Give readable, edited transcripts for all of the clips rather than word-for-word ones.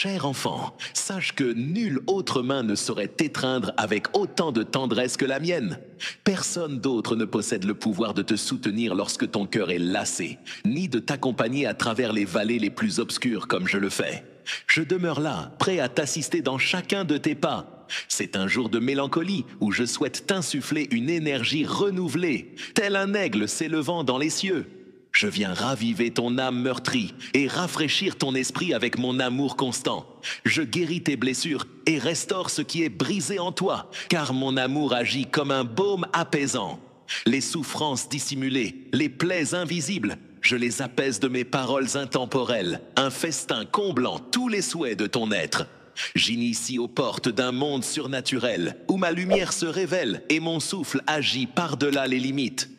Cher enfant, sache que nulle autre main ne saurait t'étreindre avec autant de tendresse que la mienne. Personne d'autre ne possède le pouvoir de te soutenir lorsque ton cœur est lassé, ni de t'accompagner à travers les vallées les plus obscures comme je le fais. Je demeure là, prêt à t'assister dans chacun de tes pas. C'est un jour de mélancolie où je souhaite t'insuffler une énergie renouvelée, tel un aigle s'élevant dans les cieux. Je viens raviver ton âme meurtrie et rafraîchir ton esprit avec mon amour constant. Je guéris tes blessures et restaure ce qui est brisé en toi, car mon amour agit comme un baume apaisant. Les souffrances dissimulées, les plaies invisibles, je les apaise de mes paroles intemporelles, un festin comblant tous les souhaits de ton être. J'initie aux portes d'un monde surnaturel, où ma lumière se révèle et mon souffle agit par-delà les limites.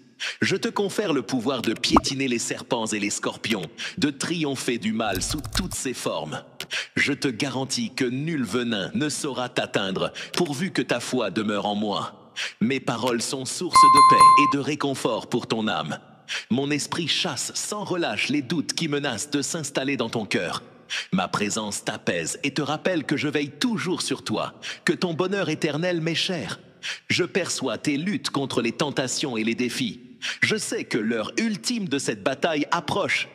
Je te confère le pouvoir de piétiner les serpents et les scorpions, de triompher du mal sous toutes ses formes. Je te garantis que nul venin ne saura t'atteindre, pourvu que ta foi demeure en moi. Mes paroles sont source de paix et de réconfort pour ton âme. Mon esprit chasse sans relâche les doutes qui menacent de s'installer dans ton cœur. Ma présence t'apaise et te rappelle que je veille toujours sur toi, que ton bonheur éternel m'est cher. Je perçois tes luttes contre les tentations et les défis. Je sais que l'heure ultime de cette bataille approche.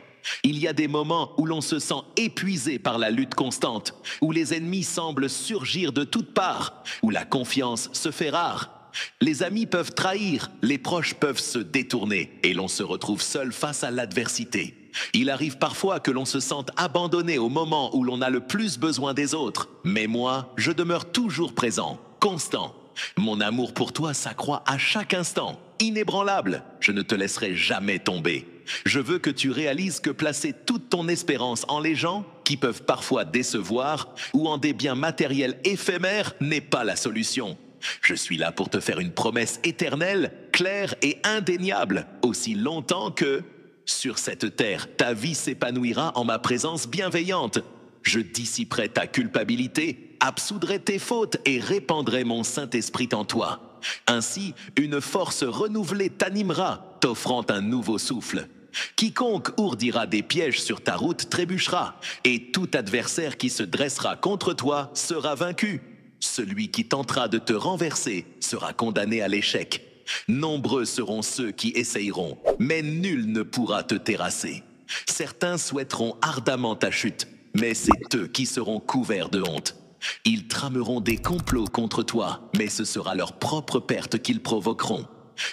Il y a des moments où l'on se sent épuisé par la lutte constante, où les ennemis semblent surgir de toutes parts, où la confiance se fait rare. Les amis peuvent trahir, les proches peuvent se détourner, et l'on se retrouve seul face à l'adversité. Il arrive parfois que l'on se sente abandonné au moment où l'on a le plus besoin des autres. Mais moi, je demeure toujours présent, constant. Mon amour pour toi s'accroît à chaque instant, inébranlable. Je ne te laisserai jamais tomber. Je veux que tu réalises que placer toute ton espérance en les gens, qui peuvent parfois décevoir, ou en des biens matériels éphémères, n'est pas la solution. Je suis là pour te faire une promesse éternelle, claire et indéniable, aussi longtemps que, sur cette terre, ta vie s'épanouira en ma présence bienveillante. Je dissiperai ta culpabilité, absoudrai tes fautes et répandrai mon Saint-Esprit en toi. Ainsi, une force renouvelée t'animera, t'offrant un nouveau souffle. Quiconque ourdira des pièges sur ta route trébuchera, et tout adversaire qui se dressera contre toi sera vaincu. Celui qui tentera de te renverser sera condamné à l'échec. Nombreux seront ceux qui essayeront, mais nul ne pourra te terrasser. Certains souhaiteront ardemment ta chute, mais c'est eux qui seront couverts de honte. Ils trameront des complots contre toi, mais ce sera leur propre perte qu'ils provoqueront.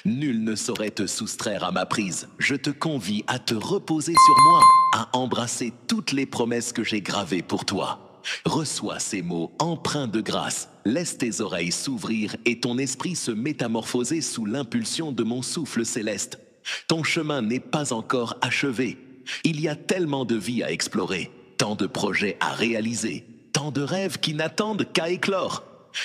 Nul ne saurait te soustraire à ma prise. Je te convie à te reposer sur moi, à embrasser toutes les promesses que j'ai gravées pour toi. Reçois ces mots empreints de grâce, laisse tes oreilles s'ouvrir et ton esprit se métamorphoser sous l'impulsion de mon souffle céleste. Ton chemin n'est pas encore achevé. Il y a tellement de vie à explorer, tant de projets à réaliser, tant de rêves qui n'attendent qu'à éclore.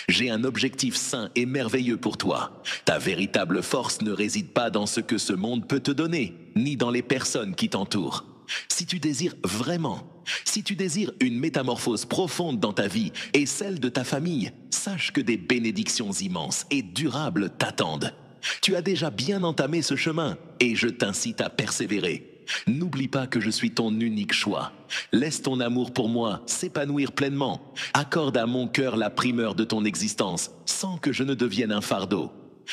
J'ai un objectif sain et merveilleux pour toi. Ta véritable force ne réside pas dans ce que ce monde peut te donner, ni dans les personnes qui t'entourent. Si tu désires vraiment, si tu désires une métamorphose profonde dans ta vie et celle de ta famille, sache que des bénédictions immenses et durables t'attendent. Tu as déjà bien entamé ce chemin et je t'incite à persévérer. N'oublie pas que je suis ton unique choix. Laisse ton amour pour moi s'épanouir pleinement. Accorde à mon cœur la primeur de ton existence, sans que je ne devienne un fardeau.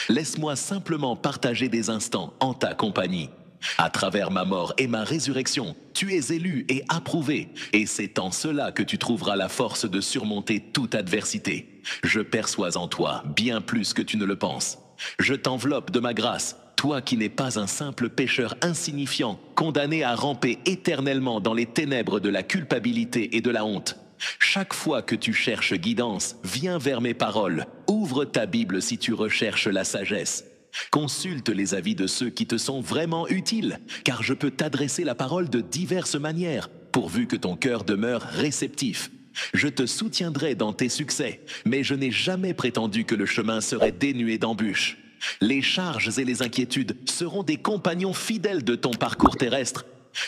Laisse-moi simplement partager des instants en ta compagnie. À travers ma mort et ma résurrection, tu es élu et approuvé, et c'est en cela que tu trouveras la force de surmonter toute adversité. Je perçois en toi bien plus que tu ne le penses. Je t'enveloppe de ma grâce, toi qui n'es pas un simple pécheur insignifiant, condamné à ramper éternellement dans les ténèbres de la culpabilité et de la honte. Chaque fois que tu cherches guidance, viens vers mes paroles. Ouvre ta Bible si tu recherches la sagesse. Consulte les avis de ceux qui te sont vraiment utiles, car je peux t'adresser la parole de diverses manières, pourvu que ton cœur demeure réceptif. Je te soutiendrai dans tes succès, mais je n'ai jamais prétendu que le chemin serait dénué d'embûches. Les charges et les inquiétudes seront des compagnons fidèles de ton parcours terrestre.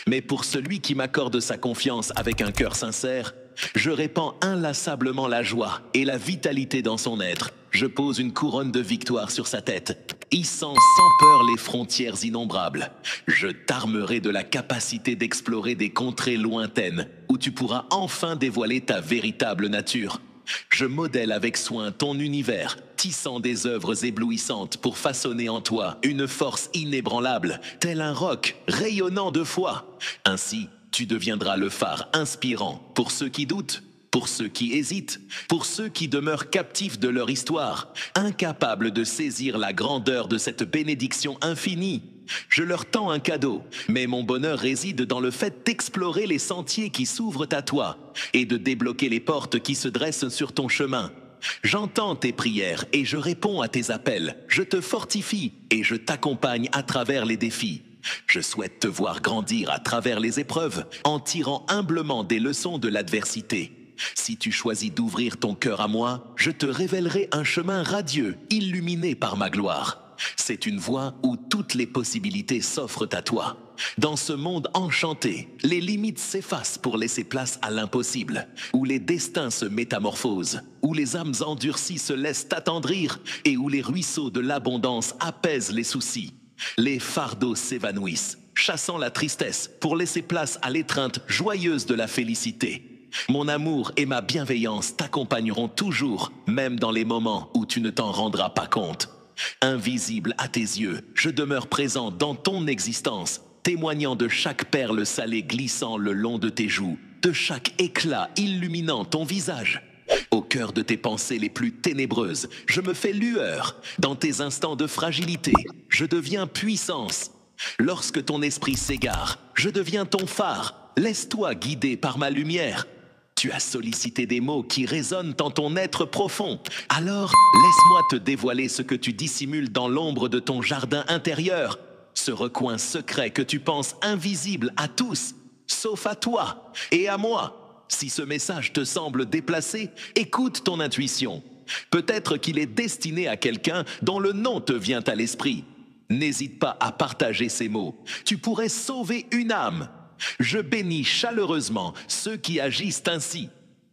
Mais pour celui qui m'accorde sa confiance avec un cœur sincère, Je répands inlassablement la joie et la vitalité dans son être. Je pose une couronne de victoire sur sa tête, hissant sans peur les frontières innombrables. Je t'armerai de la capacité d'explorer des contrées lointaines, où tu pourras enfin dévoiler ta véritable nature. Je modèle avec soin ton univers, tissant des œuvres éblouissantes pour façonner en toi une force inébranlable, tel un roc rayonnant de foi. Ainsi, tu deviendras le phare inspirant pour ceux qui doutent, pour ceux qui hésitent, pour ceux qui demeurent captifs de leur histoire, incapables de saisir la grandeur de cette bénédiction infinie. Je leur tends un cadeau, mais mon bonheur réside dans le fait d'explorer les sentiers qui s'ouvrent à toi et de débloquer les portes qui se dressent sur ton chemin. J'entends tes prières et je réponds à tes appels. Je te fortifie et je t'accompagne à travers les défis. Je souhaite te voir grandir à travers les épreuves, en tirant humblement des leçons de l'adversité. Si tu choisis d'ouvrir ton cœur à moi, je te révélerai un chemin radieux, illuminé par ma gloire. C'est une voie où toutes les possibilités s'offrent à toi. Dans ce monde enchanté, les limites s'effacent pour laisser place à l'impossible, où les destins se métamorphosent, où les âmes endurcies se laissent attendrir et où les ruisseaux de l'abondance apaisent les soucis. Les fardeaux s'évanouissent, chassant la tristesse pour laisser place à l'étreinte joyeuse de la félicité. Mon amour et ma bienveillance t'accompagneront toujours, même dans les moments où tu ne t'en rendras pas compte. Invisible à tes yeux, je demeure présent dans ton existence, témoignant de chaque perle salée glissant le long de tes joues, de chaque éclat illuminant ton visage. Au cœur de tes pensées les plus ténébreuses, je me fais lueur. Dans tes instants de fragilité, je deviens puissance. Lorsque ton esprit s'égare, je deviens ton phare. Laisse-toi guider par ma lumière. Tu as sollicité des mots qui résonnent en ton être profond. Alors, laisse-moi te dévoiler ce que tu dissimules dans l'ombre de ton jardin intérieur. Ce recoin secret que tu penses invisible à tous, sauf à toi et à moi. Si ce message te semble déplacé, écoute ton intuition. Peut-être qu'il est destiné à quelqu'un dont le nom te vient à l'esprit. N'hésite pas à partager ces mots. Tu pourrais sauver une âme. Je bénis chaleureusement ceux qui agissent ainsi.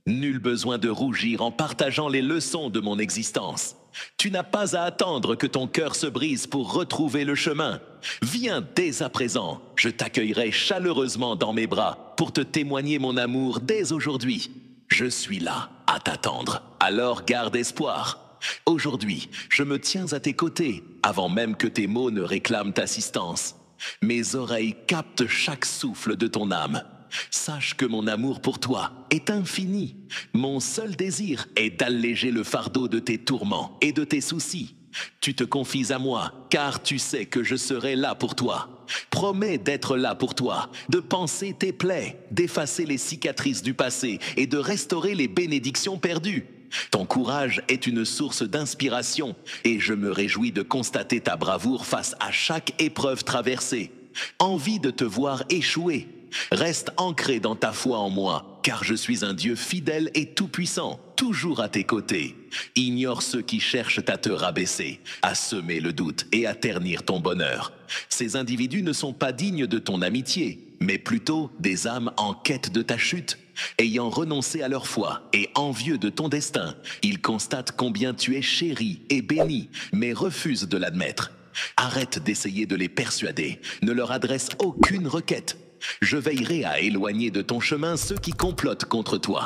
Nul besoin de rougir en partageant les leçons de mon existence. Tu n'as pas à attendre que ton cœur se brise pour retrouver le chemin. Viens dès à présent, je t'accueillerai chaleureusement dans mes bras pour te témoigner mon amour dès aujourd'hui. Je suis là à t'attendre, alors garde espoir. Aujourd'hui, je me tiens à tes côtés, avant même que tes mots ne réclament assistance. Mes oreilles captent chaque souffle de ton âme. Sache que mon amour pour toi est infini. Mon seul désir est d'alléger le fardeau de tes tourments et de tes soucis. Tu te confies à moi, car tu sais que je serai là pour toi. Promets d'être là pour toi, de panser tes plaies, d'effacer les cicatrices du passé et de restaurer les bénédictions perdues. Ton courage est une source d'inspiration et je me réjouis de constater ta bravoure face à chaque épreuve traversée. Envie de te voir échouer. Reste ancré dans ta foi en moi, car je suis un Dieu fidèle et tout-puissant, toujours à tes côtés. Ignore ceux qui cherchent à te rabaisser, à semer le doute et à ternir ton bonheur. Ces individus ne sont pas dignes de ton amitié, mais plutôt des âmes en quête de ta chute. Ayant renoncé à leur foi et envieux de ton destin, ils constatent combien tu es chéri et béni, mais refusent de l'admettre. Arrête d'essayer de les persuader, ne leur adresse aucune requête. Je veillerai à éloigner de ton chemin ceux qui complotent contre toi.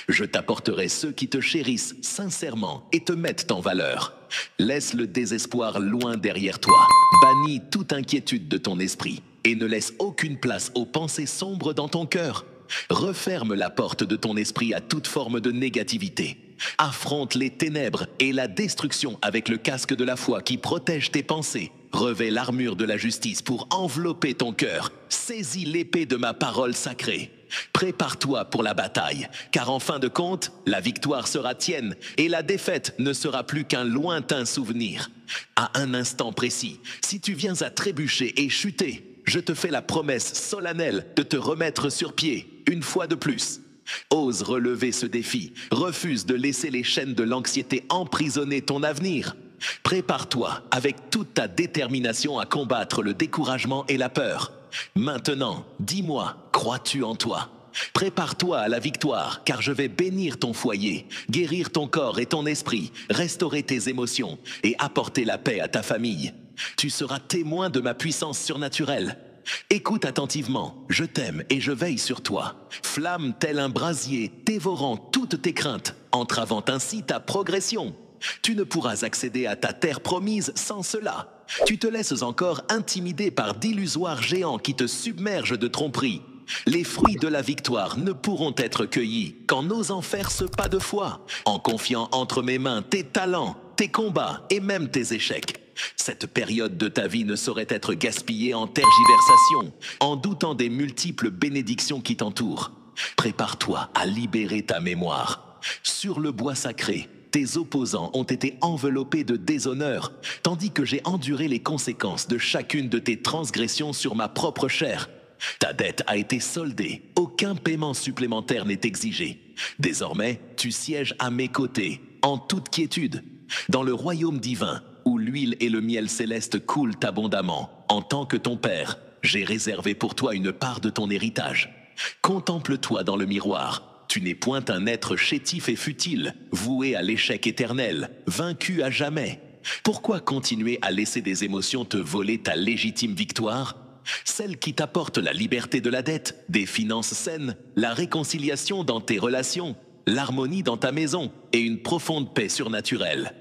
Je t'apporterai ceux qui te chérissent sincèrement et te mettent en valeur. Laisse le désespoir loin derrière toi. Bannis toute inquiétude de ton esprit et ne laisse aucune place aux pensées sombres dans ton cœur. Referme la porte de ton esprit à toute forme de négativité. Affronte les ténèbres et la destruction avec le casque de la foi qui protège tes pensées. Revêt l'armure de la justice pour envelopper ton cœur. Saisis l'épée de ma parole sacrée. Prépare-toi pour la bataille, car en fin de compte, la victoire sera tienne et la défaite ne sera plus qu'un lointain souvenir. À un instant précis, si tu viens à trébucher et chuter, je te fais la promesse solennelle de te remettre sur pied, une fois de plus. Ose relever ce défi, refuse de laisser les chaînes de l'anxiété emprisonner ton avenir. Prépare-toi avec toute ta détermination à combattre le découragement et la peur. Maintenant, dis-moi, crois-tu en toi? Prépare-toi à la victoire, car je vais bénir ton foyer, guérir ton corps et ton esprit, restaurer tes émotions et apporter la paix à ta famille. Tu seras témoin de ma puissance surnaturelle. Écoute attentivement, je t'aime et je veille sur toi. Flamme tel un brasier, dévorant toutes tes craintes, entravant ainsi ta progression. Tu ne pourras accéder à ta terre promise sans cela. Tu te laisses encore intimider par d'illusoires géants qui te submergent de tromperies. Les fruits de la victoire ne pourront être cueillis qu'en n'osant faire ce pas de foi, en confiant entre mes mains tes talents, tes combats et même tes échecs. Cette période de ta vie ne saurait être gaspillée en tergiversation, en doutant des multiples bénédictions qui t'entourent. Prépare-toi à libérer ta mémoire. Sur le bois sacré, tes opposants ont été enveloppés de déshonneur, tandis que j'ai enduré les conséquences de chacune de tes transgressions sur ma propre chair. Ta dette a été soldée, aucun paiement supplémentaire n'est exigé. Désormais, tu sièges à mes côtés, en toute quiétude, dans le royaume divin, où l'huile et le miel céleste coulent abondamment. En tant que ton père, j'ai réservé pour toi une part de ton héritage. Contemple-toi dans le miroir. Tu n'es point un être chétif et futile, voué à l'échec éternel, vaincu à jamais. Pourquoi continuer à laisser des émotions te voler ta légitime victoire ? Celle qui t'apporte la liberté de la dette, des finances saines, la réconciliation dans tes relations, l'harmonie dans ta maison et une profonde paix surnaturelle.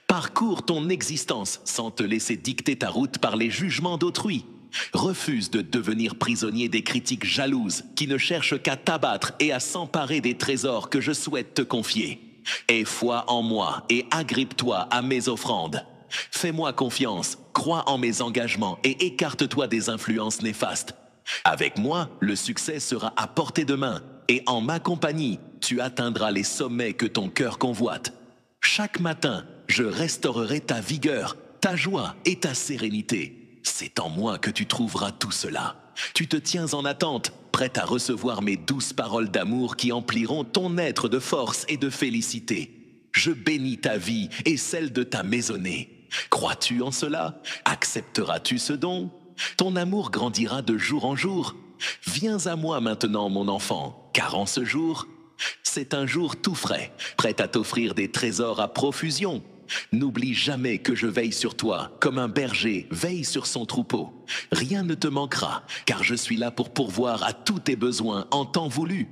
Parcours ton existence sans te laisser dicter ta route par les jugements d'autrui. Refuse de devenir prisonnier des critiques jalouses qui ne cherchent qu'à t'abattre et à s'emparer des trésors que je souhaite te confier. Aie foi en moi et agrippe-toi à mes offrandes. Fais-moi confiance, crois en mes engagements et écarte-toi des influences néfastes. Avec moi, le succès sera à portée de main et en ma compagnie, tu atteindras les sommets que ton cœur convoite. Chaque matin, je restaurerai ta vigueur, ta joie et ta sérénité. C'est en moi que tu trouveras tout cela. Tu te tiens en attente, prête à recevoir mes douces paroles d'amour qui empliront ton être de force et de félicité. Je bénis ta vie et celle de ta maisonnée. Crois-tu en cela? Accepteras-tu ce don? Ton amour grandira de jour en jour. Viens à moi maintenant, mon enfant, car en ce jour, c'est un jour tout frais, prêt à t'offrir des trésors à profusion. N'oublie jamais que je veille sur toi, comme un berger veille sur son troupeau. Rien ne te manquera, car je suis là pour pourvoir à tous tes besoins en temps voulu.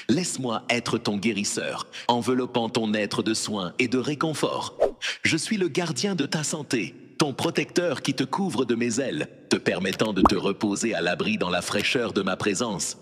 Laisse-moi être ton guérisseur, enveloppant ton être de soins et de réconfort. Je suis le gardien de ta santé, ton protecteur qui te couvre de mes ailes, te permettant de te reposer à l'abri dans la fraîcheur de ma présence.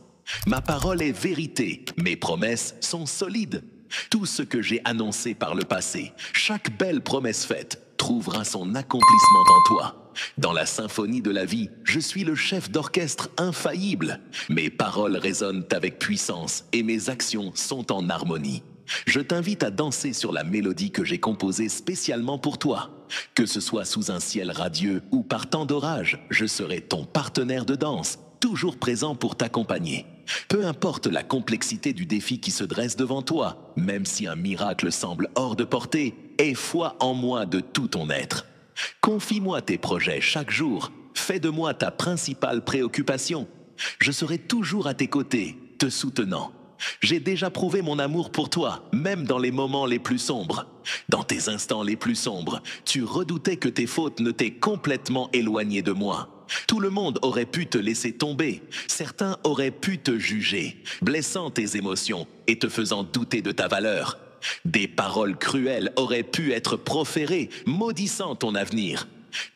Ma parole est vérité, mes promesses sont solides. Tout ce que j'ai annoncé par le passé, chaque belle promesse faite, trouvera son accomplissement en toi. Dans la symphonie de la vie, je suis le chef d'orchestre infaillible. Mes paroles résonnent avec puissance et mes actions sont en harmonie. Je t'invite à danser sur la mélodie que j'ai composée spécialement pour toi. Que ce soit sous un ciel radieux ou par temps d'orage, je serai ton partenaire de danse, toujours présent pour t'accompagner. Peu importe la complexité du défi qui se dresse devant toi, même si un miracle semble hors de portée, aie foi en moi de tout ton être. Confie-moi tes projets chaque jour, fais de moi ta principale préoccupation. Je serai toujours à tes côtés, te soutenant. J'ai déjà prouvé mon amour pour toi, même dans les moments les plus sombres. Dans tes instants les plus sombres, tu redoutais que tes fautes ne t'aient complètement éloigné de moi. Tout le monde aurait pu te laisser tomber, certains auraient pu te juger, blessant tes émotions et te faisant douter de ta valeur. Des paroles cruelles auraient pu être proférées, maudissant ton avenir.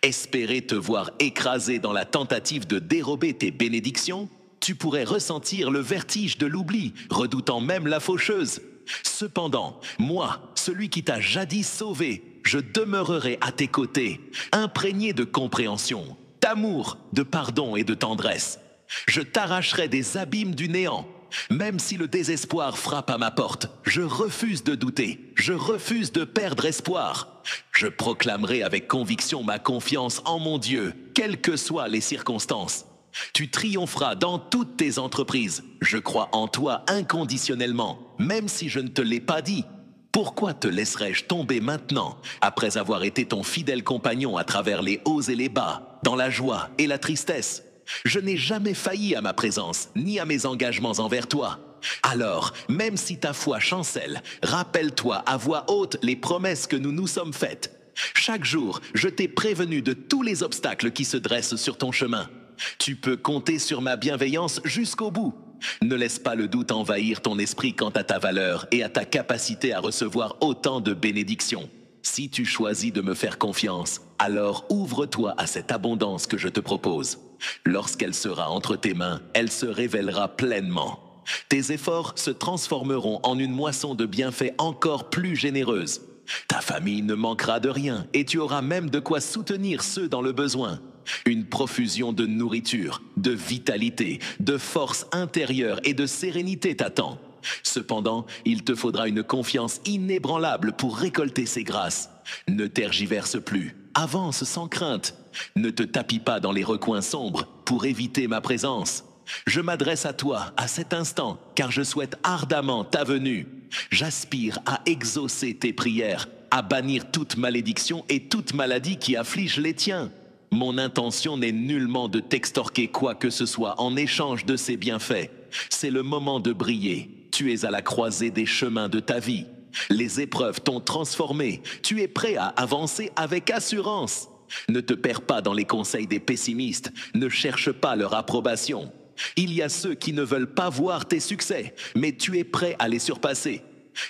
Espérer te voir écrasé dans la tentative de dérober tes bénédictions, tu pourrais ressentir le vertige de l'oubli, redoutant même la faucheuse. Cependant, moi, celui qui t'a jadis sauvé, je demeurerai à tes côtés, imprégné de compréhension, d'amour, de pardon et de tendresse. Je t'arracherai des abîmes du néant. Même si le désespoir frappe à ma porte, je refuse de douter, je refuse de perdre espoir. Je proclamerai avec conviction ma confiance en mon Dieu, quelles que soient les circonstances. Tu triompheras dans toutes tes entreprises. Je crois en toi inconditionnellement, même si je ne te l'ai pas dit. Pourquoi te laisserais-je tomber maintenant, après avoir été ton fidèle compagnon à travers les hauts et les bas, dans la joie et la tristesse? Je n'ai jamais failli à ma présence, ni à mes engagements envers toi. Alors, même si ta foi chancelle, rappelle-toi à voix haute les promesses que nous nous sommes faites. Chaque jour, je t'ai prévenu de tous les obstacles qui se dressent sur ton chemin. Tu peux compter sur ma bienveillance jusqu'au bout. Ne laisse pas le doute envahir ton esprit quant à ta valeur et à ta capacité à recevoir autant de bénédictions. Si tu choisis de me faire confiance, alors ouvre-toi à cette abondance que je te propose. Lorsqu'elle sera entre tes mains, elle se révélera pleinement. Tes efforts se transformeront en une moisson de bienfaits encore plus généreuse. Ta famille ne manquera de rien et tu auras même de quoi soutenir ceux dans le besoin. Une profusion de nourriture, de vitalité, de force intérieure et de sérénité t'attend. Cependant, il te faudra une confiance inébranlable pour récolter ces grâces. Ne tergiverse plus, avance sans crainte. Ne te tapis pas dans les recoins sombres pour éviter ma présence. Je m'adresse à toi à cet instant, car je souhaite ardemment ta venue. J'aspire à exaucer tes prières, à bannir toute malédiction et toute maladie qui afflige les tiens. Mon intention n'est nullement de t'extorquer quoi que ce soit en échange de ces bienfaits. C'est le moment de briller. Tu es à la croisée des chemins de ta vie. Les épreuves t'ont transformé. Tu es prêt à avancer avec assurance. Ne te perds pas dans les conseils des pessimistes. Ne cherche pas leur approbation. Il y a ceux qui ne veulent pas voir tes succès, mais tu es prêt à les surpasser.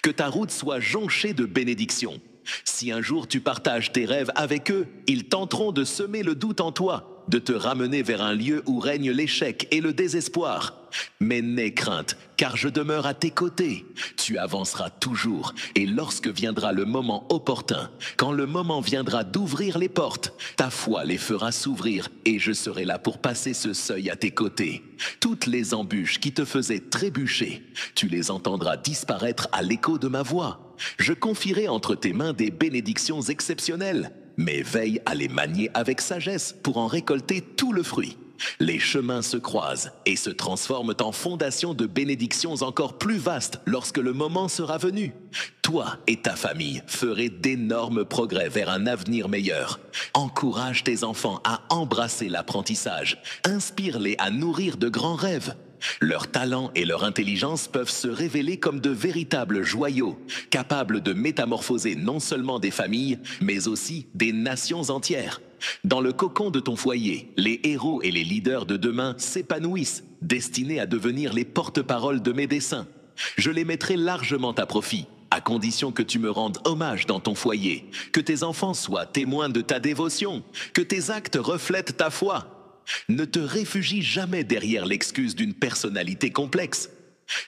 Que ta route soit jonchée de bénédictions. Si un jour tu partages tes rêves avec eux, ils tenteront de semer le doute en toi, de te ramener vers un lieu où règne l'échec et le désespoir. Mais n'aie crainte, car je demeure à tes côtés. Tu avanceras toujours, et lorsque viendra le moment opportun, quand le moment viendra d'ouvrir les portes, ta foi les fera s'ouvrir, et je serai là pour passer ce seuil à tes côtés. Toutes les embûches qui te faisaient trébucher, tu les entendras disparaître à l'écho de ma voix. Je confierai entre tes mains des bénédictions exceptionnelles, mais veille à les manier avec sagesse pour en récolter tout le fruit. Les chemins se croisent et se transforment en fondations de bénédictions encore plus vastes lorsque le moment sera venu. Toi et ta famille ferez d'énormes progrès vers un avenir meilleur. Encourage tes enfants à embrasser l'apprentissage. Inspire-les à nourrir de grands rêves. Leur talent et leur intelligence peuvent se révéler comme de véritables joyaux, capables de métamorphoser non seulement des familles, mais aussi des nations entières. Dans le cocon de ton foyer, les héros et les leaders de demain s'épanouissent, destinés à devenir les porte-paroles de mes desseins. Je les mettrai largement à profit, à condition que tu me rendes hommage dans ton foyer, que tes enfants soient témoins de ta dévotion, que tes actes reflètent ta foi. Ne te réfugie jamais derrière l'excuse d'une personnalité complexe.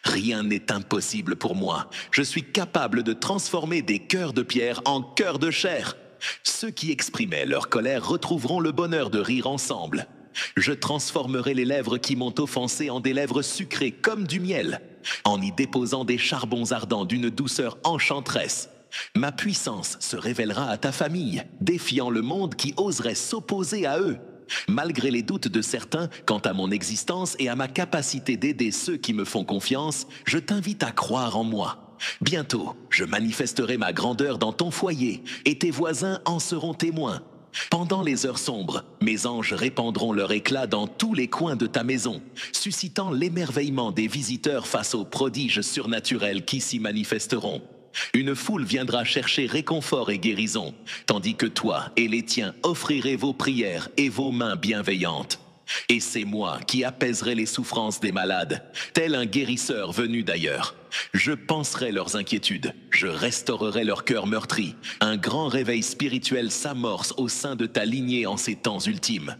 Rien n'est impossible pour moi. Je suis capable de transformer des cœurs de pierre en cœurs de chair. Ceux qui exprimaient leur colère retrouveront le bonheur de rire ensemble. Je transformerai les lèvres qui m'ont offensé en des lèvres sucrées comme du miel, en y déposant des charbons ardents d'une douceur enchanteresse. Ma puissance se révélera à ta famille, défiant le monde qui oserait s'opposer à eux. Malgré les doutes de certains quant à mon existence et à ma capacité d'aider ceux qui me font confiance, je t'invite à croire en moi. Bientôt, je manifesterai ma grandeur dans ton foyer et tes voisins en seront témoins. Pendant les heures sombres, mes anges répandront leur éclat dans tous les coins de ta maison, suscitant l'émerveillement des visiteurs face aux prodiges surnaturels qui s'y manifesteront. Une foule viendra chercher réconfort et guérison, tandis que toi et les tiens offrirez vos prières et vos mains bienveillantes. Et c'est moi qui apaiserai les souffrances des malades, tel un guérisseur venu d'ailleurs. Je panserai leurs inquiétudes, je restaurerai leur cœur meurtri. Un grand réveil spirituel s'amorce au sein de ta lignée en ces temps ultimes.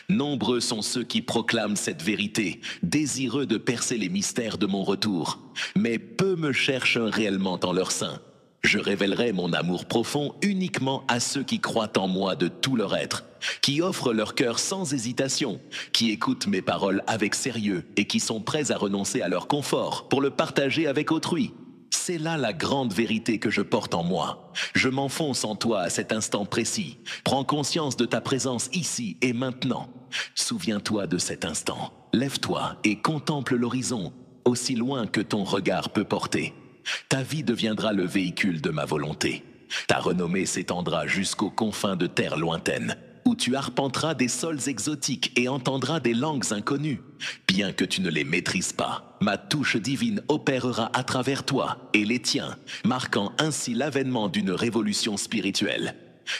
Nombreux sont ceux qui proclament cette vérité, désireux de percer les mystères de mon retour. Mais peu me cherchent réellement en leur sein. Je révélerai mon amour profond uniquement à ceux qui croient en moi de tout leur être, qui offrent leur cœur sans hésitation, qui écoutent mes paroles avec sérieux et qui sont prêts à renoncer à leur confort pour le partager avec autrui. C'est là la grande vérité que je porte en moi. Je m'enfonce en toi à cet instant précis. Prends conscience de ta présence ici et maintenant. Souviens-toi de cet instant. Lève-toi et contemple l'horizon, aussi loin que ton regard peut porter. Ta vie deviendra le véhicule de ma volonté. Ta renommée s'étendra jusqu'aux confins de terres lointaines, où où tu arpenteras des sols exotiques et entendras des langues inconnues. Bien que tu ne les maîtrises pas, ma touche divine opérera à travers toi et les tiens, marquant ainsi l'avènement d'une révolution spirituelle.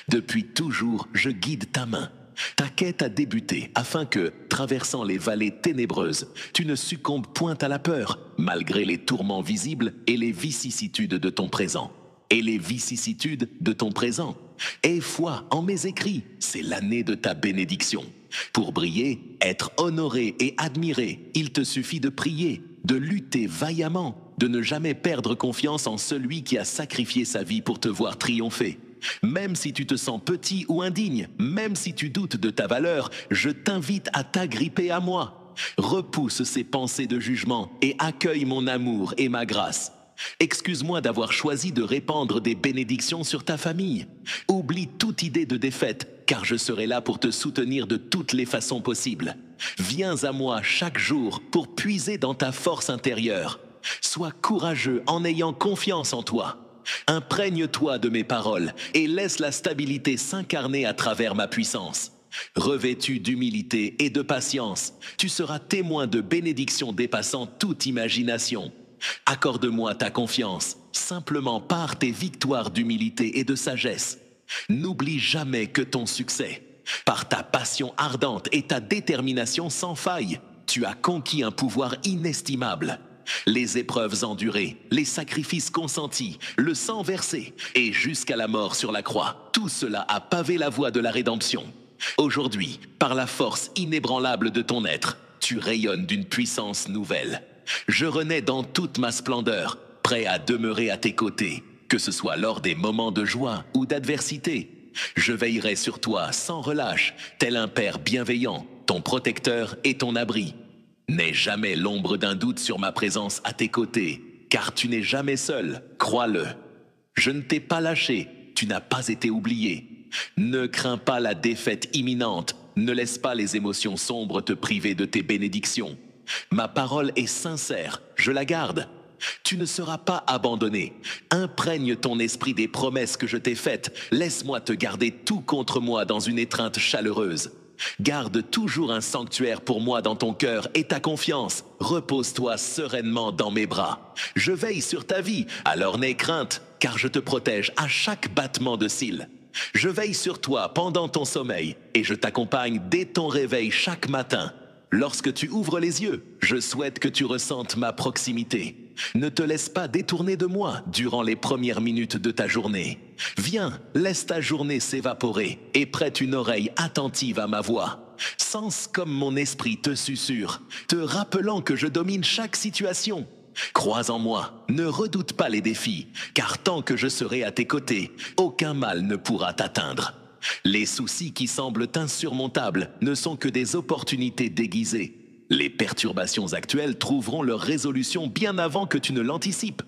Depuis toujours, je guide ta main. Ta quête a débuté afin que, traversant les vallées ténébreuses, tu ne succombes point à la peur, malgré les tourments visibles et les vicissitudes de ton présent. Et les vicissitudes de ton présent. Aie foi en mes écrits, c'est l'année de ta bénédiction. Pour briller, être honoré et admiré, il te suffit de prier, de lutter vaillamment, de ne jamais perdre confiance en celui qui a sacrifié sa vie pour te voir triompher. Même si tu te sens petit ou indigne, même si tu doutes de ta valeur, je t'invite à t'agripper à moi. Repousse ces pensées de jugement et accueille mon amour et ma grâce. Excuse-moi d'avoir choisi de répandre des bénédictions sur ta famille. Oublie toute idée de défaite, car je serai là pour te soutenir de toutes les façons possibles. Viens à moi chaque jour pour puiser dans ta force intérieure. Sois courageux en ayant confiance en toi. Imprègne-toi de mes paroles et laisse la stabilité s'incarner à travers ma puissance. Revêtu d'humilité et de patience, tu seras témoin de bénédictions dépassant toute imagination. Accorde-moi ta confiance, simplement par tes victoires d'humilité et de sagesse. N'oublie jamais que ton succès, par ta passion ardente et ta détermination sans faille, tu as conquis un pouvoir inestimable. Les épreuves endurées, les sacrifices consentis, le sang versé et jusqu'à la mort sur la croix, tout cela a pavé la voie de la rédemption. Aujourd'hui, par la force inébranlable de ton être, tu rayonnes d'une puissance nouvelle. Je renais dans toute ma splendeur, prêt à demeurer à tes côtés, que ce soit lors des moments de joie ou d'adversité. Je veillerai sur toi sans relâche, tel un père bienveillant, ton protecteur et ton abri. N'aie jamais l'ombre d'un doute sur ma présence à tes côtés, car tu n'es jamais seul, crois-le. Je ne t'ai pas lâché, tu n'as pas été oublié. Ne crains pas la défaite imminente, ne laisse pas les émotions sombres te priver de tes bénédictions. Ma parole est sincère, je la garde. Tu ne seras pas abandonné. Imprègne ton esprit des promesses que je t'ai faites. Laisse-moi te garder tout contre moi dans une étreinte chaleureuse. Garde toujours un sanctuaire pour moi dans ton cœur et ta confiance. Repose-toi sereinement dans mes bras. Je veille sur ta vie, alors n'aie crainte, car je te protège à chaque battement de cils. Je veille sur toi pendant ton sommeil et je t'accompagne dès ton réveil chaque matin. Lorsque tu ouvres les yeux, je souhaite que tu ressentes ma proximité. Ne te laisse pas détourner de moi durant les premières minutes de ta journée. Viens, laisse ta journée s'évaporer et prête une oreille attentive à ma voix. Sens comme mon esprit te susurre, te rappelant que je domine chaque situation. Crois en moi, ne redoute pas les défis, car tant que je serai à tes côtés, aucun mal ne pourra t'atteindre. Les soucis qui semblent insurmontables ne sont que des opportunités déguisées. Les perturbations actuelles trouveront leur résolution bien avant que tu ne l'anticipes.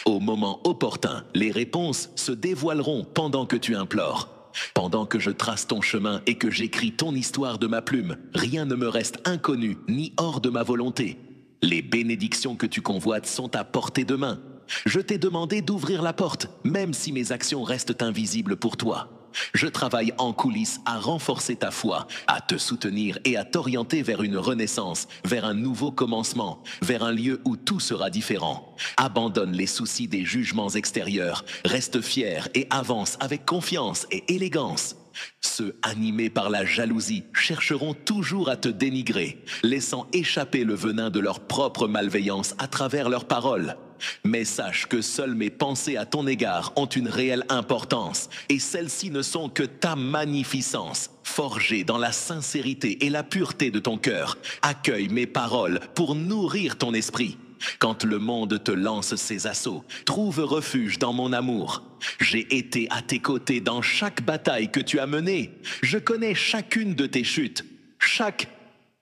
Au moment opportun, les réponses se dévoileront pendant que tu implores. Pendant que je trace ton chemin et que j'écris ton histoire de ma plume, rien ne me reste inconnu ni hors de ma volonté. Les bénédictions que tu convoites sont à portée de main. Je t'ai demandé d'ouvrir la porte, même si mes actions restent invisibles pour toi. Je travaille en coulisses à renforcer ta foi, à te soutenir et à t'orienter vers une renaissance, vers un nouveau commencement, vers un lieu où tout sera différent. Abandonne les soucis des jugements extérieurs, reste fier et avance avec confiance et élégance. Ceux animés par la jalousie chercheront toujours à te dénigrer, laissant échapper le venin de leur propre malveillance à travers leurs paroles. Mais sache que seules mes pensées à ton égard ont une réelle importance, et celles-ci ne sont que ta magnificence, forgée dans la sincérité et la pureté de ton cœur. Accueille mes paroles pour nourrir ton esprit. Quand le monde te lance ses assauts, trouve refuge dans mon amour. J'ai été à tes côtés dans chaque bataille que tu as menée. Je connais chacune de tes chutes.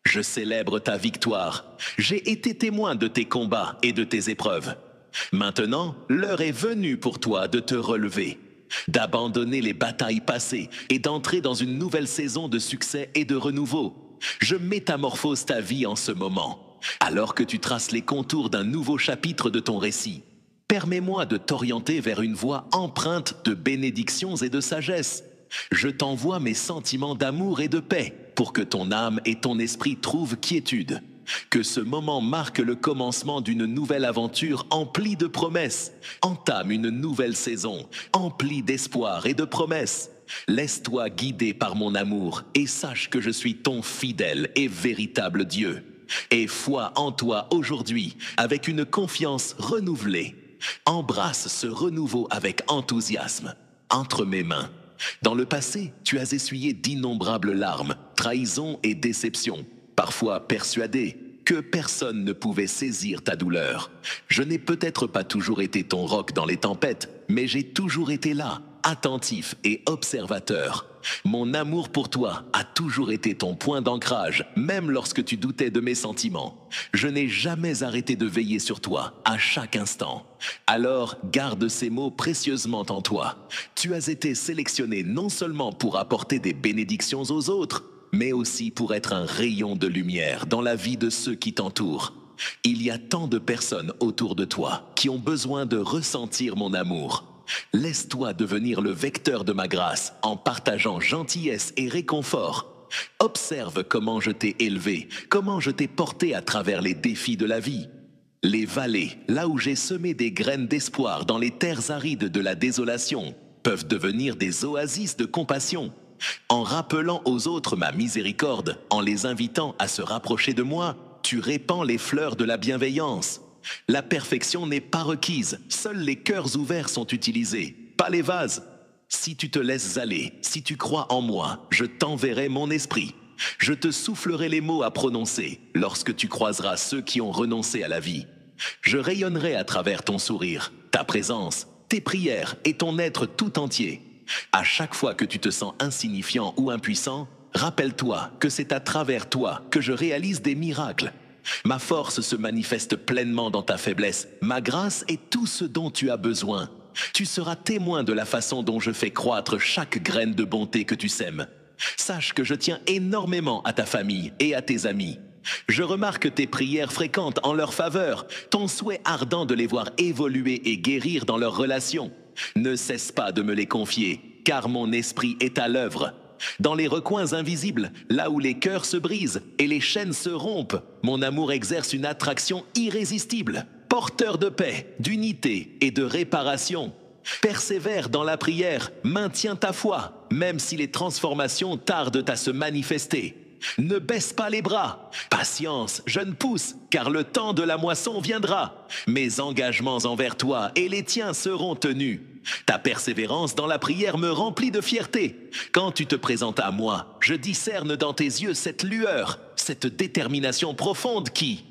Je célèbre ta victoire. J'ai été témoin de tes combats et de tes épreuves. Maintenant, l'heure est venue pour toi de te relever, d'abandonner les batailles passées et d'entrer dans une nouvelle saison de succès et de renouveau. Je métamorphose ta vie en ce moment, alors que tu traces les contours d'un nouveau chapitre de ton récit. Permets-moi de t'orienter vers une voie empreinte de bénédictions et de sagesse. Je t'envoie mes sentiments d'amour et de paix pour que ton âme et ton esprit trouvent quiétude. Que ce moment marque le commencement d'une nouvelle aventure emplie de promesses. Entame une nouvelle saison emplie d'espoir et de promesses. Laisse-toi guider par mon amour et sache que je suis ton fidèle et véritable Dieu. Aie foi en toi aujourd'hui avec une confiance renouvelée. Embrasse ce renouveau avec enthousiasme. Entre mes mains. Dans le passé, tu as essuyé d'innombrables larmes, trahisons et déceptions, parfois persuadé que personne ne pouvait saisir ta douleur. Je n'ai peut-être pas toujours été ton roc dans les tempêtes, mais j'ai toujours été là, attentif et observateur. Mon amour pour toi a toujours été ton point d'ancrage, même lorsque tu doutais de mes sentiments. Je n'ai jamais arrêté de veiller sur toi, à chaque instant. Alors, garde ces mots précieusement en toi. Tu as été sélectionné non seulement pour apporter des bénédictions aux autres, mais aussi pour être un rayon de lumière dans la vie de ceux qui t'entourent. Il y a tant de personnes autour de toi qui ont besoin de ressentir mon amour. Laisse-toi devenir le vecteur de ma grâce en partageant gentillesse et réconfort. Observe comment je t'ai élevé, comment je t'ai porté à travers les défis de la vie. Les vallées, là où j'ai semé des graines d'espoir dans les terres arides de la désolation, peuvent devenir des oasis de compassion. En rappelant aux autres ma miséricorde, en les invitant à se rapprocher de moi, tu répands les fleurs de la bienveillance. La perfection n'est pas requise, seuls les cœurs ouverts sont utilisés, pas les vases. Si tu te laisses aller, si tu crois en moi, je t'enverrai mon esprit. Je te soufflerai les mots à prononcer lorsque tu croiseras ceux qui ont renoncé à la vie. Je rayonnerai à travers ton sourire, ta présence, tes prières et ton être tout entier. À chaque fois que tu te sens insignifiant ou impuissant, rappelle-toi que c'est à travers toi que je réalise des miracles. Ma force se manifeste pleinement dans ta faiblesse. Ma grâce est tout ce dont tu as besoin. Tu seras témoin de la façon dont je fais croître chaque graine de bonté que tu sèmes. Sache que je tiens énormément à ta famille et à tes amis. Je remarque tes prières fréquentes en leur faveur, ton souhait ardent de les voir évoluer et guérir dans leurs relations. Ne cesse pas de me les confier, car mon esprit est à l'œuvre. Dans les recoins invisibles, là où les cœurs se brisent et les chaînes se rompent, mon amour exerce une attraction irrésistible, porteur de paix, d'unité et de réparation. Persévère dans la prière, maintiens ta foi, même si les transformations tardent à se manifester. Ne baisse pas les bras. Patience, jeune pousse, car le temps de la moisson viendra. Mes engagements envers toi et les tiens seront tenus. Ta persévérance dans la prière me remplit de fierté. Quand tu te présentes à moi, je discerne dans tes yeux cette lueur, cette détermination profonde qui,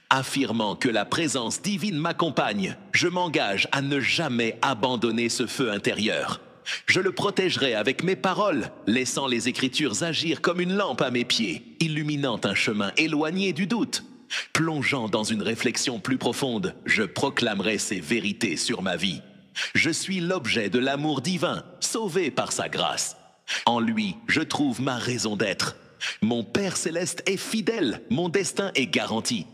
affirmant que la présence divine m'accompagne, je m'engage à ne jamais abandonner ce feu intérieur. Je le protégerai avec mes paroles, laissant les Écritures agir comme une lampe à mes pieds, illuminant un chemin éloigné du doute. Plongeant dans une réflexion plus profonde, je proclamerai ces vérités sur ma vie. Je suis l'objet de l'amour divin, sauvé par sa grâce. En lui, je trouve ma raison d'être. Mon Père céleste est fidèle, mon destin est garanti.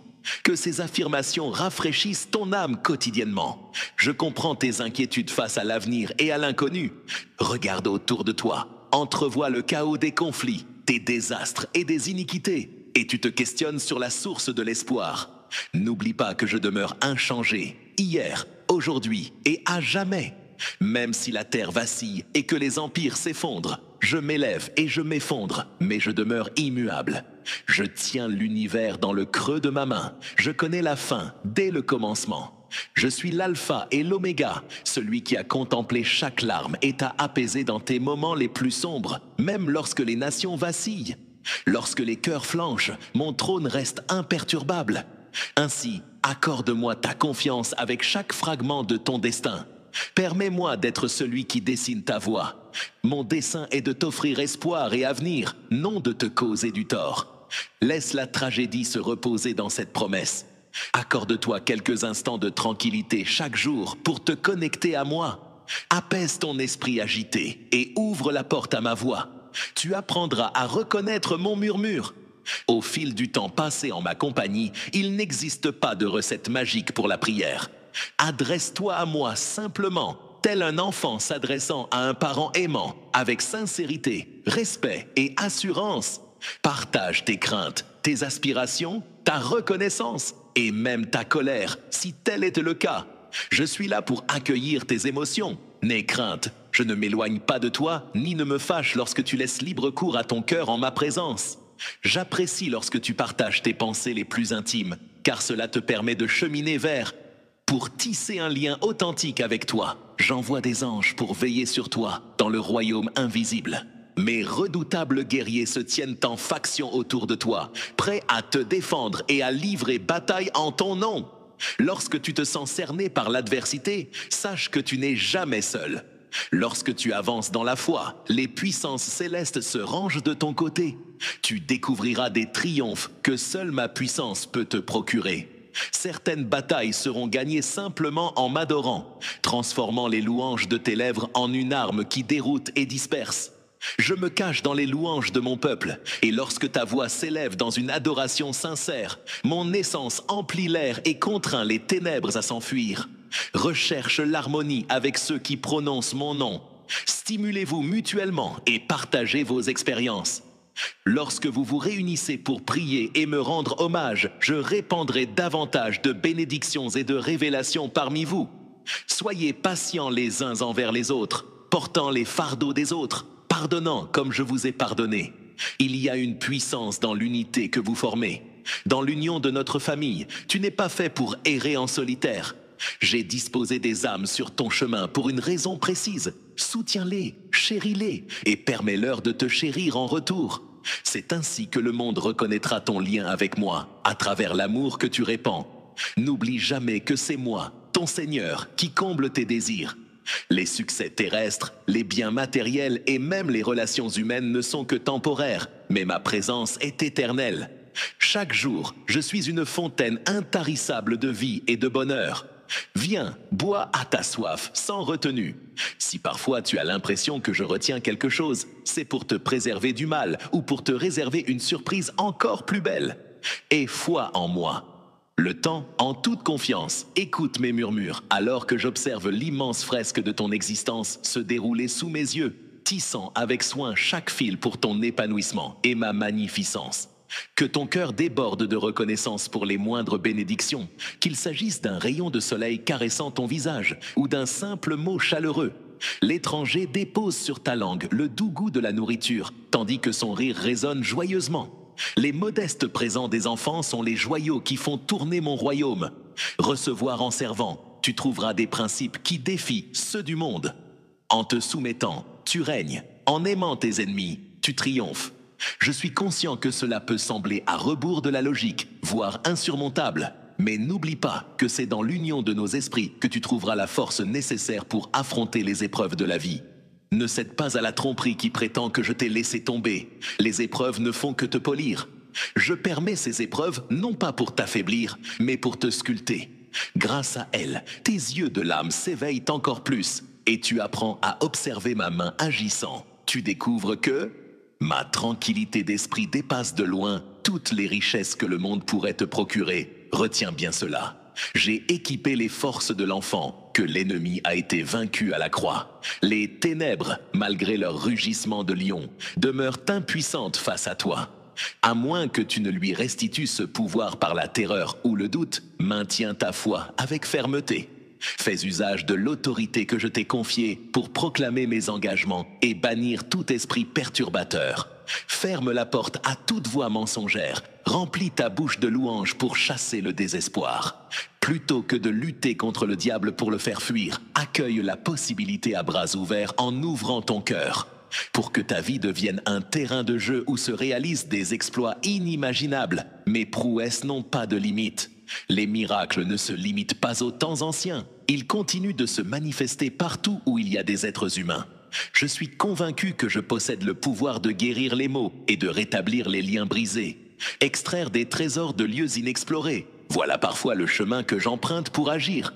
Que ces affirmations rafraîchissent ton âme quotidiennement. Je comprends tes inquiétudes face à l'avenir et à l'inconnu. Regarde autour de toi, entrevois le chaos des conflits, des désastres et des iniquités, et tu te questionnes sur la source de l'espoir. N'oublie pas que je demeure inchangé, hier, aujourd'hui et à jamais. Même si la terre vacille et que les empires s'effondrent, je m'élève et je m'effondre, mais je demeure immuable. Je tiens l'univers dans le creux de ma main. Je connais la fin dès le commencement. Je suis l'alpha et l'oméga, celui qui a contemplé chaque larme et t'a apaisé dans tes moments les plus sombres, même lorsque les nations vacillent. Lorsque les cœurs flanchent, mon trône reste imperturbable. Ainsi, accorde-moi ta confiance avec chaque fragment de ton destin. Permets-moi d'être celui qui dessine ta voie. Mon dessein est de t'offrir espoir et avenir, non de te causer du tort. Laisse la tragédie se reposer dans cette promesse. Accorde-toi quelques instants de tranquillité chaque jour pour te connecter à moi. Apaise ton esprit agité et ouvre la porte à ma voix. Tu apprendras à reconnaître mon murmure. Au fil du temps passé en ma compagnie, il n'existe pas de recette magique pour la prière. Adresse-toi à moi simplement, tel un enfant s'adressant à un parent aimant, avec sincérité, respect et assurance. Partage tes craintes, tes aspirations, ta reconnaissance et même ta colère, si tel était le cas. Je suis là pour accueillir tes émotions. N'aie crainte, je ne m'éloigne pas de toi, ni ne me fâche lorsque tu laisses libre cours à ton cœur en ma présence. J'apprécie lorsque tu partages tes pensées les plus intimes, car cela te permet de cheminer vers. Pour tisser un lien authentique avec toi, j'envoie des anges pour veiller sur toi dans le royaume invisible. Mes redoutables guerriers se tiennent en faction autour de toi, prêts à te défendre et à livrer bataille en ton nom. Lorsque tu te sens cerné par l'adversité, sache que tu n'es jamais seul. Lorsque tu avances dans la foi, les puissances célestes se rangent de ton côté. Tu découvriras des triomphes que seule ma puissance peut te procurer. Certaines batailles seront gagnées simplement en m'adorant, transformant les louanges de tes lèvres en une arme qui déroute et disperse. Je me cache dans les louanges de mon peuple, et lorsque ta voix s'élève dans une adoration sincère, mon essence emplit l'air et contraint les ténèbres à s'enfuir. Recherche l'harmonie avec ceux qui prononcent mon nom. Stimulez-vous mutuellement et partagez vos expériences. Lorsque vous vous réunissez pour prier et me rendre hommage, je répandrai davantage de bénédictions et de révélations parmi vous. Soyez patients les uns envers les autres, portant les fardeaux des autres, pardonnant comme je vous ai pardonné. Il y a une puissance dans l'unité que vous formez. Dans l'union de notre famille, tu n'es pas fait pour errer en solitaire. J'ai disposé des âmes sur ton chemin pour une raison précise. Soutiens-les, chéris-les et permets-leur de te chérir en retour. C'est ainsi que le monde reconnaîtra ton lien avec moi, à travers l'amour que tu répands. N'oublie jamais que c'est moi, ton Seigneur, qui comble tes désirs. Les succès terrestres, les biens matériels et même les relations humaines ne sont que temporaires, mais ma présence est éternelle. Chaque jour, je suis une fontaine intarissable de vie et de bonheur. Viens, bois à ta soif, sans retenue. Si parfois tu as l'impression que je retiens quelque chose, c'est pour te préserver du mal ou pour te réserver une surprise encore plus belle. Aie foi en moi. Le temps, en toute confiance, écoute mes murmures alors que j'observe l'immense fresque de ton existence se dérouler sous mes yeux, tissant avec soin chaque fil pour ton épanouissement et ma magnificence. Que ton cœur déborde de reconnaissance pour les moindres bénédictions, qu'il s'agisse d'un rayon de soleil caressant ton visage ou d'un simple mot chaleureux. L'étranger dépose sur ta langue le doux goût de la nourriture, tandis que son rire résonne joyeusement. Les modestes présents des enfants sont les joyaux qui font tourner mon royaume. Recevoir en servant, tu trouveras des principes qui défient ceux du monde. En te soumettant, tu règnes. En aimant tes ennemis, tu triomphes. Je suis conscient que cela peut sembler à rebours de la logique, voire insurmontable. Mais n'oublie pas que c'est dans l'union de nos esprits que tu trouveras la force nécessaire pour affronter les épreuves de la vie. Ne cède pas à la tromperie qui prétend que je t'ai laissé tomber. Les épreuves ne font que te polir. Je permets ces épreuves non pas pour t'affaiblir, mais pour te sculpter. Grâce à elles, tes yeux de l'âme s'éveillent encore plus et tu apprends à observer ma main agissant. Tu découvres que ma tranquillité d'esprit dépasse de loin toutes les richesses que le monde pourrait te procurer. Retiens bien cela. J'ai équipé les forces de l'enfant, que l'ennemi a été vaincu à la croix. Les ténèbres, malgré leur rugissement de lion, demeurent impuissantes face à toi. À moins que tu ne lui restitues ce pouvoir par la terreur ou le doute, maintiens ta foi avec fermeté. Fais usage de l'autorité que je t'ai confiée pour proclamer mes engagements et bannir tout esprit perturbateur. Ferme la porte à toute voix mensongère. Remplis ta bouche de louanges pour chasser le désespoir. Plutôt que de lutter contre le diable pour le faire fuir, accueille la possibilité à bras ouverts en ouvrant ton cœur. Pour que ta vie devienne un terrain de jeu où se réalisent des exploits inimaginables, mes prouesses n'ont pas de limite. Les miracles ne se limitent pas aux temps anciens. Ils continuent de se manifester partout où il y a des êtres humains. Je suis convaincu que je possède le pouvoir de guérir les maux et de rétablir les liens brisés. Extraire des trésors de lieux inexplorés. Voilà parfois le chemin que j'emprunte pour agir.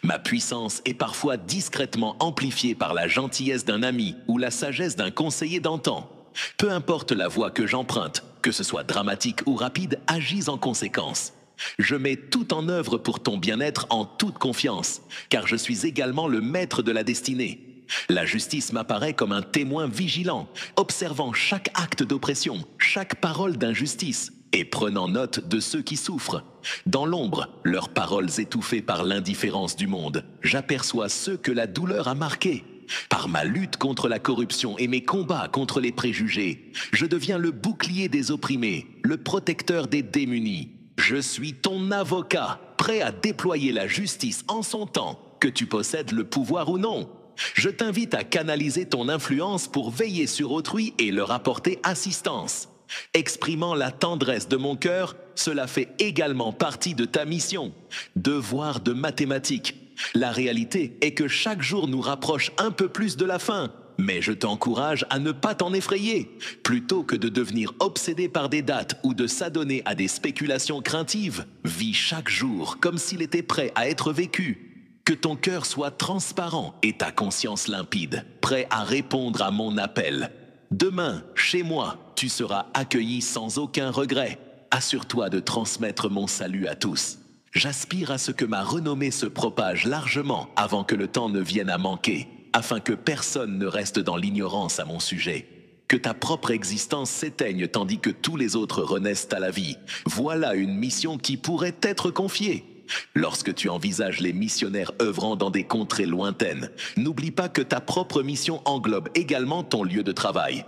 Ma puissance est parfois discrètement amplifiée par la gentillesse d'un ami ou la sagesse d'un conseiller d'antan. Peu importe la voie que j'emprunte, que ce soit dramatique ou rapide, agis en conséquence. Je mets tout en œuvre pour ton bien-être en toute confiance, car je suis également le maître de la destinée. La justice m'apparaît comme un témoin vigilant, observant chaque acte d'oppression, chaque parole d'injustice, et prenant note de ceux qui souffrent. Dans l'ombre, leurs paroles étouffées par l'indifférence du monde, j'aperçois ceux que la douleur a marqués. Par ma lutte contre la corruption et mes combats contre les préjugés, je deviens le bouclier des opprimés, le protecteur des démunis. Je suis ton avocat, prêt à déployer la justice en son temps, que tu possèdes le pouvoir ou non. Je t'invite à canaliser ton influence pour veiller sur autrui et leur apporter assistance. Exprimant la tendresse de mon cœur, cela fait également partie de ta mission. Devoir de mathématiques. La réalité est que chaque jour nous rapproche un peu plus de la fin. Mais je t'encourage à ne pas t'en effrayer. Plutôt que de devenir obsédé par des dates ou de s'adonner à des spéculations craintives, vis chaque jour comme s'il était prêt à être vécu. Que ton cœur soit transparent et ta conscience limpide, prêt à répondre à mon appel. Demain, chez moi, tu seras accueilli sans aucun regret. Assure-toi de transmettre mon salut à tous. J'aspire à ce que ma renommée se propage largement avant que le temps ne vienne à manquer, afin que personne ne reste dans l'ignorance à mon sujet. Que ta propre existence s'éteigne tandis que tous les autres renaissent à la vie. Voilà une mission qui pourrait t'être confiée. Lorsque tu envisages les missionnaires œuvrant dans des contrées lointaines, n'oublie pas que ta propre mission englobe également ton lieu de travail.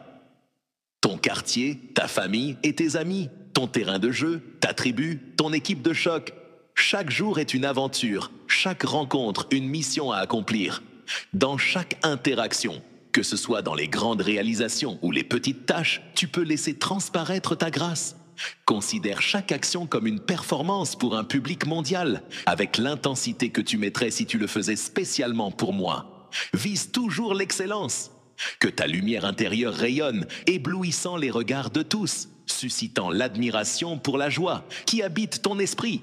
Ton quartier, ta famille et tes amis, ton terrain de jeu, ta tribu, ton équipe de choc. Chaque jour est une aventure, chaque rencontre une mission à accomplir. Dans chaque interaction, que ce soit dans les grandes réalisations ou les petites tâches, tu peux laisser transparaître ta grâce. Considère chaque action comme une performance pour un public mondial, avec l'intensité que tu mettrais si tu le faisais spécialement pour moi. Vise toujours l'excellence. Que ta lumière intérieure rayonne, éblouissant les regards de tous, suscitant l'admiration pour la joie qui habite ton esprit.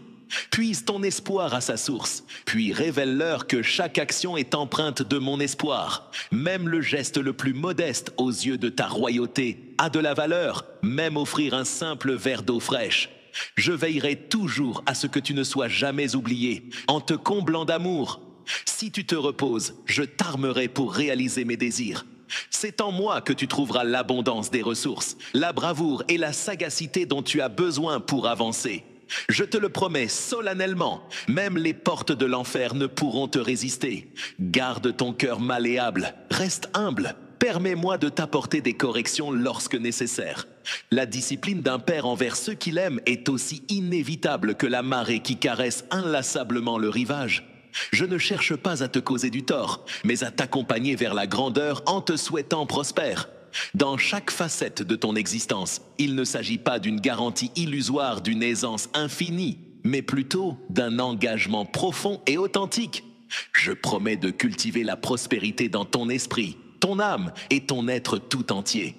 Puise ton espoir à sa source, puis révèle-leur que chaque action est empreinte de mon espoir. Même le geste le plus modeste aux yeux de ta royauté a de la valeur, même offrir un simple verre d'eau fraîche. Je veillerai toujours à ce que tu ne sois jamais oublié, en te comblant d'amour. Si tu te reposes, je t'armerai pour réaliser mes désirs. C'est en moi que tu trouveras l'abondance des ressources, la bravoure et la sagacité dont tu as besoin pour avancer. Je te le promets solennellement, même les portes de l'enfer ne pourront te résister. Garde ton cœur malléable, reste humble, permets-moi de t'apporter des corrections lorsque nécessaire. La discipline d'un père envers ceux qu'il aime est aussi inévitable que la marée qui caresse inlassablement le rivage. Je ne cherche pas à te causer du tort, mais à t'accompagner vers la grandeur en te souhaitant prospère. Dans chaque facette de ton existence, il ne s'agit pas d'une garantie illusoire d'une aisance infinie, mais plutôt d'un engagement profond et authentique. Je promets de cultiver la prospérité dans ton esprit, ton âme et ton être tout entier.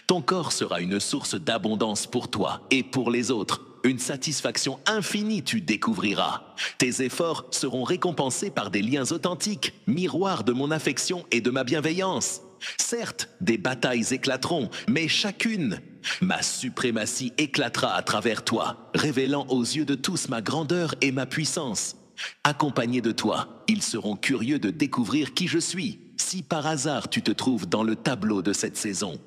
Ton corps sera une source d'abondance pour toi et pour les autres. Une satisfaction infinie tu découvriras. Tes efforts seront récompensés par des liens authentiques, miroirs de mon affection et de ma bienveillance. Certes, des batailles éclateront, mais chacune, ma suprématie éclatera à travers toi, révélant aux yeux de tous ma grandeur et ma puissance. Accompagnés de toi, ils seront curieux de découvrir qui je suis, si par hasard tu te trouves dans le tableau de cette saison.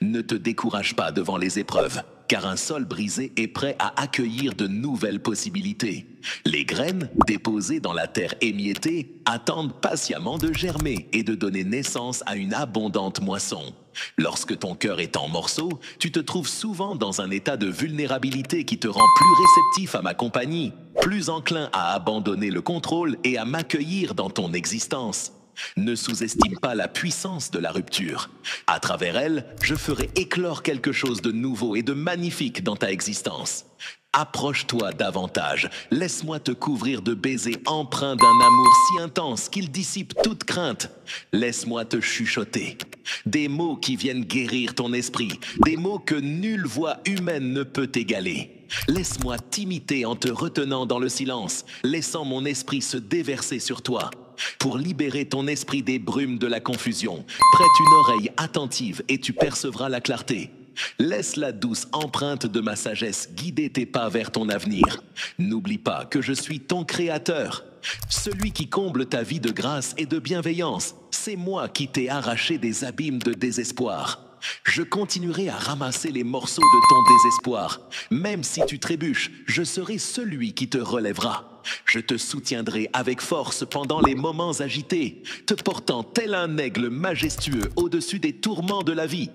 Ne te décourage pas devant les épreuves, car un sol brisé est prêt à accueillir de nouvelles possibilités. Les graines, déposées dans la terre émiettée, attendent patiemment de germer et de donner naissance à une abondante moisson. Lorsque ton cœur est en morceaux, tu te trouves souvent dans un état de vulnérabilité qui te rend plus réceptif à ma compagnie, plus enclin à abandonner le contrôle et à m'accueillir dans ton existence. Ne sous-estime pas la puissance de la rupture. À travers elle, je ferai éclore quelque chose de nouveau et de magnifique dans ta existence. Approche-toi davantage, laisse-moi te couvrir de baisers empreints d'un amour si intense qu'il dissipe toute crainte. Laisse-moi te chuchoter. Des mots qui viennent guérir ton esprit, des mots que nulle voix humaine ne peut égaler. Laisse-moi t'imiter en te retenant dans le silence, laissant mon esprit se déverser sur toi. Pour libérer ton esprit des brumes de la confusion, prête une oreille attentive et tu percevras la clarté. Laisse la douce empreinte de ma sagesse guider tes pas vers ton avenir. N'oublie pas que je suis ton créateur. Celui qui comble ta vie de grâce et de bienveillance, c'est moi qui t'ai arraché des abîmes de désespoir. Je continuerai à ramasser les morceaux de ton désespoir. Même si tu trébuches, je serai celui qui te relèvera. Je te soutiendrai avec force pendant les moments agités, te portant tel un aigle majestueux au-dessus des tourments de la vie.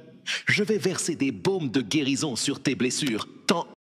Je vais verser des baumes de guérison sur tes blessures, tant